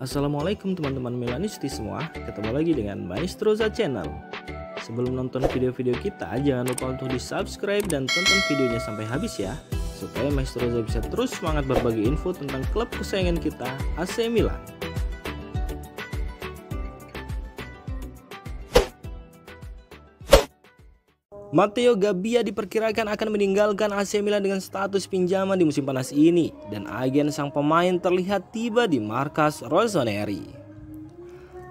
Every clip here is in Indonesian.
Assalamualaikum teman-teman Milanisti semua, ketemu lagi dengan Maestroza Channel. Sebelum nonton video-video kita, jangan lupa untuk di subscribe dan tonton videonya sampai habis ya, supaya Maestroza bisa terus semangat berbagi info tentang klub kesayangan kita, AC Milan. Matteo Gabbia diperkirakan akan meninggalkan AC Milan dengan status pinjaman di musim panas ini, dan agen sang pemain terlihat tiba di markas Rossoneri.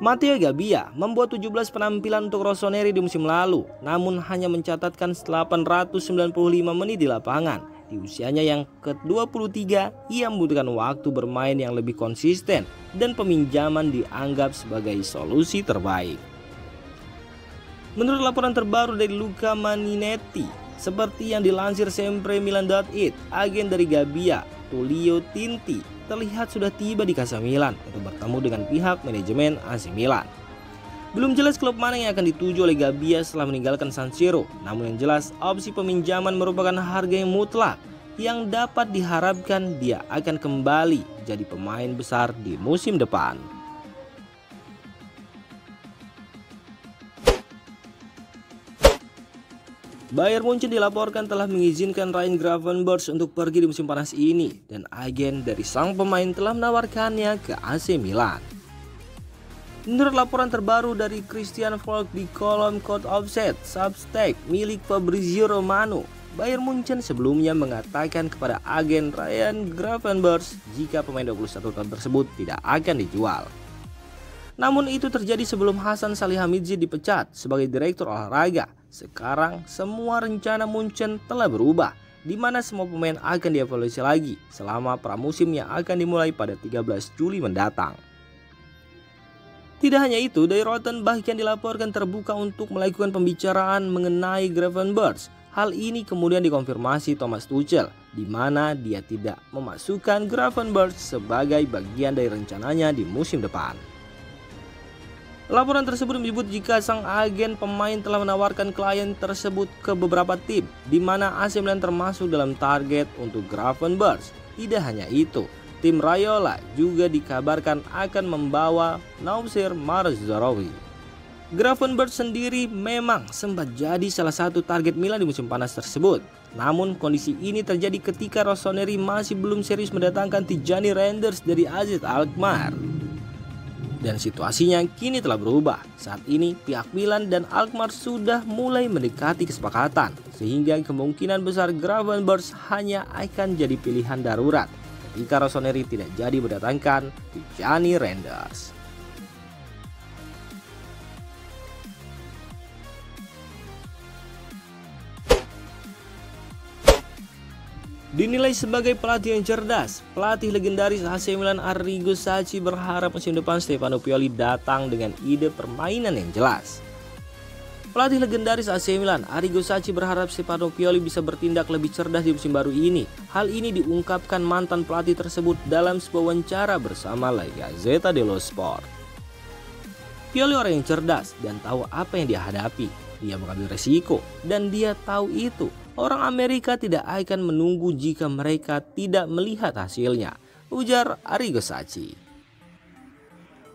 Matteo Gabbia membuat 17 penampilan untuk Rossoneri di musim lalu, namun hanya mencatatkan 895 menit di lapangan. Di usianya yang ke-23, ia membutuhkan waktu bermain yang lebih konsisten, dan peminjaman dianggap sebagai solusi terbaik. Menurut laporan terbaru dari Luca Maninetti, seperti yang dilansir Sempremilan.it, agen dari Gabbia, Tullio Tinti, terlihat sudah tiba di Casa Milan untuk bertemu dengan pihak manajemen AC Milan. Belum jelas klub mana yang akan dituju oleh Gabbia setelah meninggalkan San Siro, namun yang jelas opsi peminjaman merupakan harga yang mutlak yang dapat diharapkan dia akan kembali jadi pemain besar di musim depan. Bayern Munchen dilaporkan telah mengizinkan Ryan Gravenberch untuk pergi di musim panas ini, dan agen dari sang pemain telah menawarkannya ke AC Milan. Menurut laporan terbaru dari Christian Falk di kolom Code Offset Substack milik Fabrizio Romano, Bayern Munchen sebelumnya mengatakan kepada agen Ryan Gravenberch jika pemain 21 tahun tersebut tidak akan dijual. Namun itu terjadi sebelum Hasan Salihamidzic dipecat sebagai direktur olahraga. Sekarang semua rencana Munchen telah berubah, di mana semua pemain akan dievaluasi lagi selama pramusim yang akan dimulai pada 13 Juli mendatang. Tidak hanya itu, Die Rotten bahkan dilaporkan terbuka untuk melakukan pembicaraan mengenai Gravenberch. Hal ini kemudian dikonfirmasi Thomas Tuchel, di mana dia tidak memasukkan Gravenberch sebagai bagian dari rencananya di musim depan. Laporan tersebut menyebut jika sang agen pemain telah menawarkan klien tersebut ke beberapa tim, di mana AC Milan termasuk dalam target untuk Gravenberch. Tidak hanya itu, tim Raiola juga dikabarkan akan membawa Noussair Mazraoui. Gravenberch sendiri memang sempat jadi salah satu target Milan di musim panas tersebut. Namun kondisi ini terjadi ketika Rossoneri masih belum serius mendatangkan Tijani Reinders dari AZ Alkmaar. Dan situasinya kini telah berubah. Saat ini pihak Milan dan Alkmaar sudah mulai mendekati kesepakatan, sehingga kemungkinan besar Gravenberch hanya akan jadi pilihan darurat ketika Rossoneri tidak jadi mendatangkan Tijani Reinders. Dinilai sebagai pelatih yang cerdas, pelatih legendaris AC Milan Arrigo Sacchi berharap musim depan Stefano Pioli datang dengan ide permainan yang jelas. Pelatih legendaris AC Milan Arrigo Sacchi berharap Stefano Pioli bisa bertindak lebih cerdas di musim baru ini. Hal ini diungkapkan mantan pelatih tersebut dalam sebuah wawancara bersama La Gazzetta dello Sport. Pioli orang yang cerdas dan tahu apa yang dia hadapi. Dia mengambil resiko dan dia tahu itu. Orang Amerika tidak akan menunggu jika mereka tidak melihat hasilnya, ujar Arrigo Sacchi.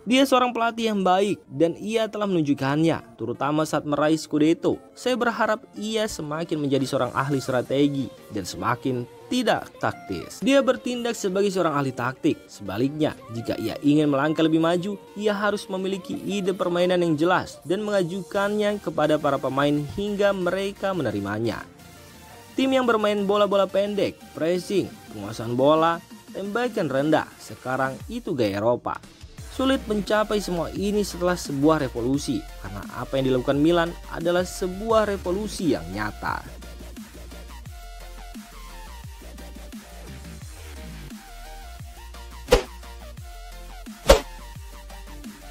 Dia seorang pelatih yang baik dan ia telah menunjukkannya, terutama saat meraih Scudetto. Saya berharap ia semakin menjadi seorang ahli strategi dan semakin tidak taktis. Dia bertindak sebagai seorang ahli taktik. Sebaliknya, jika ia ingin melangkah lebih maju, ia harus memiliki ide permainan yang jelas dan mengajukannya kepada para pemain hingga mereka menerimanya. Tim yang bermain bola-bola pendek, pressing, penguasaan bola, tembakan rendah, sekarang itu gaya Eropa. Sulit mencapai semua ini setelah sebuah revolusi, karena apa yang dilakukan Milan adalah sebuah revolusi yang nyata.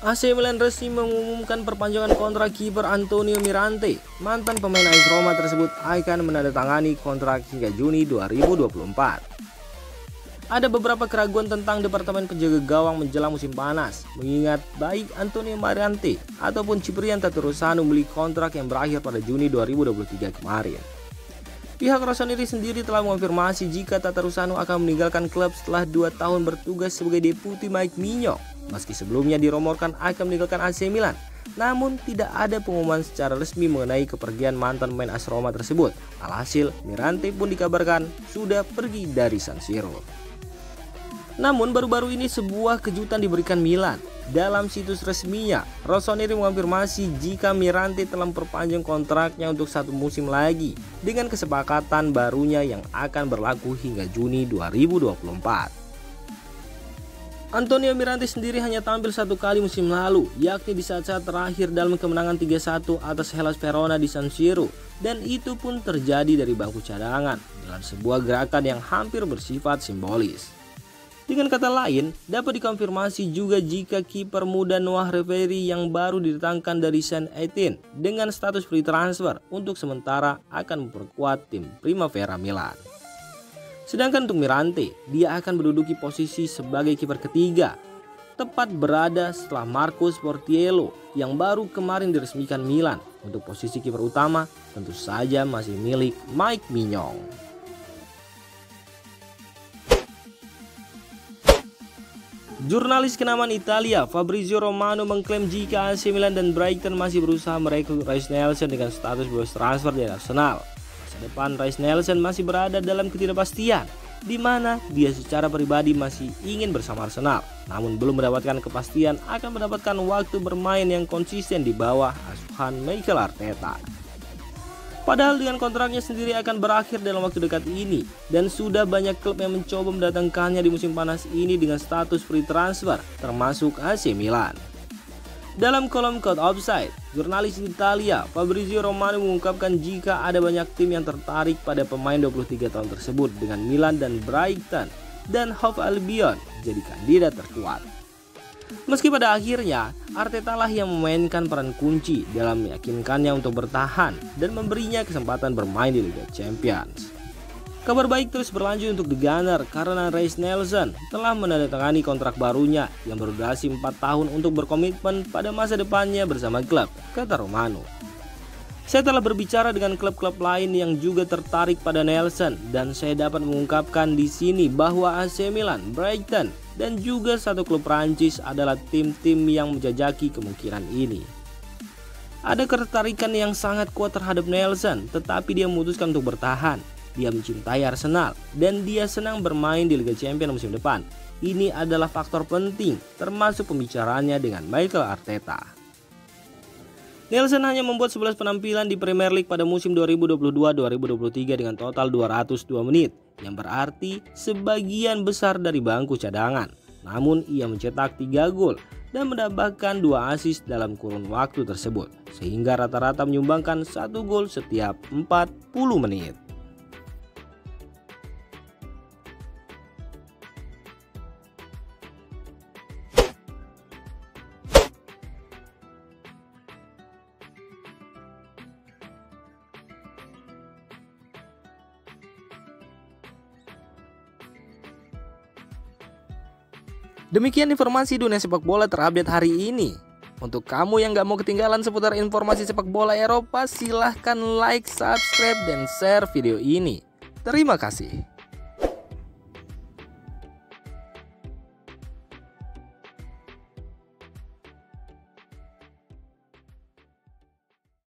AC Milan resmi mengumumkan perpanjangan kontrak kiper Antonio Mirante. Mantan pemain AS Roma tersebut akan menandatangani kontrak hingga Juni 2024. Ada beberapa keraguan tentang departemen penjaga gawang menjelang musim panas, mengingat baik Antonio Mirante ataupun Ciprian Tatarusanu memiliki kontrak yang berakhir pada Juni 2023 kemarin. Pihak Rossoneri sendiri telah mengonfirmasi jika Tatarusanu akan meninggalkan klub setelah 2 tahun bertugas sebagai deputi Mike Mignolet. Meski sebelumnya dirumorkan akan meninggalkan AC Milan, namun tidak ada pengumuman secara resmi mengenai kepergian mantan pemain AS Roma tersebut. Alhasil, Mirante pun dikabarkan sudah pergi dari San Siro. Namun baru-baru ini sebuah kejutan diberikan Milan. Dalam situs resminya, Rossoneri mengonfirmasi jika Mirante telah memperpanjang kontraknya untuk 1 musim lagi dengan kesepakatan barunya yang akan berlaku hingga Juni 2024. Antonio Mirante sendiri hanya tampil 1 kali musim lalu, yakni di saat-saat terakhir dalam kemenangan 3-1 atas Hellas Verona di San Siro, dan itu pun terjadi dari bangku cadangan dengan sebuah gerakan yang hampir bersifat simbolis. Dengan kata lain, dapat dikonfirmasi juga jika kiper muda Noah Riveri yang baru didatangkan dari Saint-Étienne dengan status free transfer untuk sementara akan memperkuat tim Primavera Milan. Sedangkan untuk Mirante, dia akan menduduki posisi sebagai kiper ketiga, tepat berada setelah Marcos Portiello yang baru kemarin diresmikan Milan. Untuk posisi kiper utama tentu saja masih milik Mike Maignan. Jurnalis kenamaan Italia Fabrizio Romano mengklaim jika AC Milan dan Brighton masih berusaha merekrut Reiss Nelson dengan status bebas transfer dari Arsenal. Masa depan Reiss Nelson masih berada dalam ketidakpastian, di mana dia secara pribadi masih ingin bersama Arsenal, namun belum mendapatkan kepastian akan mendapatkan waktu bermain yang konsisten di bawah asuhan Mikel Arteta. Padahal dengan kontraknya sendiri akan berakhir dalam waktu dekat ini, dan sudah banyak klub yang mencoba mendatangkannya di musim panas ini dengan status free transfer, termasuk AC Milan. Dalam kolom Code Offside, jurnalis Italia Fabrizio Romano mengungkapkan jika ada banyak tim yang tertarik pada pemain 23 tahun tersebut dengan Milan dan Brighton, dan Hove Albion jadi kandidat terkuat. Meski pada akhirnya Arteta lah yang memainkan peran kunci dalam meyakinkannya untuk bertahan dan memberinya kesempatan bermain di Liga Champions. Kabar baik terus berlanjut untuk The Gunner karena Reiss Nelson telah menandatangani kontrak barunya yang berdurasi 4 tahun untuk berkomitmen pada masa depannya bersama klub, kata Romano. Saya telah berbicara dengan klub-klub lain yang juga tertarik pada Nelson, dan saya dapat mengungkapkan di sini bahwa AC Milan, Brighton, dan juga satu klub Prancis adalah tim-tim yang menjajaki kemungkinan ini. Ada ketertarikan yang sangat kuat terhadap Nelson, tetapi dia memutuskan untuk bertahan. Dia mencintai Arsenal dan dia senang bermain di Liga Champions musim depan. Ini adalah faktor penting, termasuk pembicaraannya dengan Mikel Arteta. Nelson hanya membuat 11 penampilan di Premier League pada musim 2022-2023 dengan total 202 menit, yang berarti sebagian besar dari bangku cadangan. Namun ia mencetak 3 gol dan mendapatkan 2 assist dalam kurun waktu tersebut, sehingga rata-rata menyumbangkan 1 gol setiap 40 menit. Demikian informasi dunia sepak bola terupdate hari ini. Untuk kamu yang gak mau ketinggalan seputar informasi sepak bola Eropa, silahkan like, subscribe, dan share video ini. Terima kasih.